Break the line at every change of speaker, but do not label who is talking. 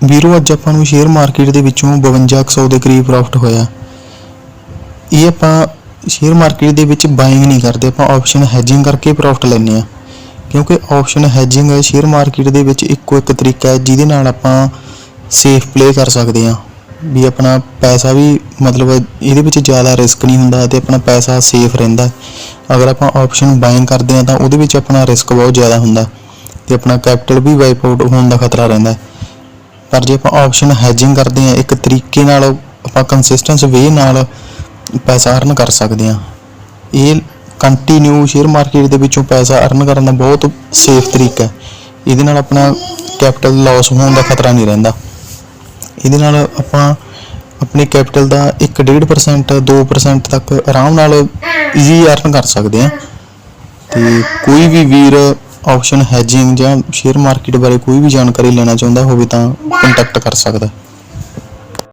ਵੀਰੋ ਅੱਜ ਆਪਾਂ ਨੂੰ ਸ਼ੇਅਰ ਮਾਰਕੀਟ ਦੇ ਵਿੱਚੋਂ 5200 ਦੇ ਕਰੀਬ ਪ੍ਰੋਫਿਟ ਹੋਇਆ। ਇਹ ਆਪਾਂ ਸ਼ੇਅਰ ਮਾਰਕੀਟ ਦੇ ਵਿੱਚ ਬਾਇੰਗ ਨਹੀਂ ਕਰਦੇ, ਆਪਾਂ ਆਪਸ਼ਨ ਹੈਜਿੰਗ ਕਰਕੇ ਪ੍ਰੋਫਿਟ ਲੈਂਦੇ ਹਾਂ, ਕਿਉਂਕਿ ਆਪਸ਼ਨ ਹੈਜਿੰਗ ਸ਼ੇਅਰ ਮਾਰਕੀਟ ਦੇ ਵਿੱਚ ਇੱਕੋ ਇੱਕ ਤਰੀਕਾ ਹੈ ਜਿਹਦੇ ਨਾਲ ਆਪਾਂ ਸੇਫ ਪਲੇ ਕਰ ਸਕਦੇ ਹਾਂ। ਵੀ ਆਪਣਾ ਪੈਸਾ ਵੀ ਮਤਲਬ ਇਹਦੇ ਵਿੱਚ ਜ਼ਿਆਦਾ ਰਿਸਕ ਨਹੀਂ ਹੁੰਦਾ ਅਤੇ ਆਪਣਾ ਪੈਸਾ ਸੇਫ ਰਹਿੰਦਾ। ਅਗਰ ਆਪਾਂ ਆਪਸ਼ਨ ਬਾਇੰਗ ਕਰਦੇ ਹਾਂ ਤਾਂ ਉਹਦੇ ਵਿੱਚ ਆਪਣਾ ਰਿਸਕ ਬਹੁਤ ਜ਼ਿਆਦਾ ਹੁੰਦਾ ਅਤੇ ਆਪਣਾ ਕੈਪੀਟਲ ਵੀ ਵਾਈਪ ਆਊਟ ਹੋਣ ਦਾ ਖਤਰਾ ਰਹਿੰਦਾ। ਪਰ ਜੇ ਆਪਾਂ ਆਪਸ਼ਨ ਹੈਜਿੰਗ ਕਰਦੇ ਹਾਂ, ਇੱਕ ਤਰੀਕੇ ਨਾਲ ਆਪਾਂ ਕੰਸਿਸਟੈਂਸ ਵੇਅ ਨਾਲ ਪੈਸਾ ਅਰਨ ਕਰ ਸਕਦੇ ਹਾਂ। ਇਹ ਕੰਟੀਨਿਊ ਸ਼ੇਅਰ ਮਾਰਕੀਟ ਦੇ ਵਿੱਚੋਂ ਪੈਸਾ ਅਰਨ ਕਰਨ ਦਾ ਬਹੁਤ ਸੇਫ ਤਰੀਕਾ ਹੈ। ਇਹਦੇ ਨਾਲ ਆਪਣਾ ਕੈਪੀਟਲ ਲਾਸ ਹੋਣ ਦਾ ਖਤਰਾ ਨਹੀਂ ਰਹਿੰਦਾ। ਇਹਦੇ ਨਾਲ ਆਪਾਂ ਆਪਣੇ ਕੈਪੀਟਲ ਦਾ 1.5% 2% ਤੱਕ ਆਰਾਮ ਨਾਲ ਈਜ਼ੀ ਅਰਨ ਕਰ ਸਕਦੇ ਹਾਂ। ਅਤੇ ਕੋਈ ਵੀ ਵੀਰ ਆਪਸ਼ਨ ਹੈਜਿੰਗ ਜਾਂ ਸ਼ੇਅਰ ਮਾਰਕੀਟ ਬਾਰੇ ਕੋਈ ਵੀ ਜਾਣਕਾਰੀ ਲੈਣਾ ਚਾਹੁੰਦਾ ਹੋਵੇ ਤਾਂ ਕੰਟੈਕਟ ਕਰ ਸਕਦਾ।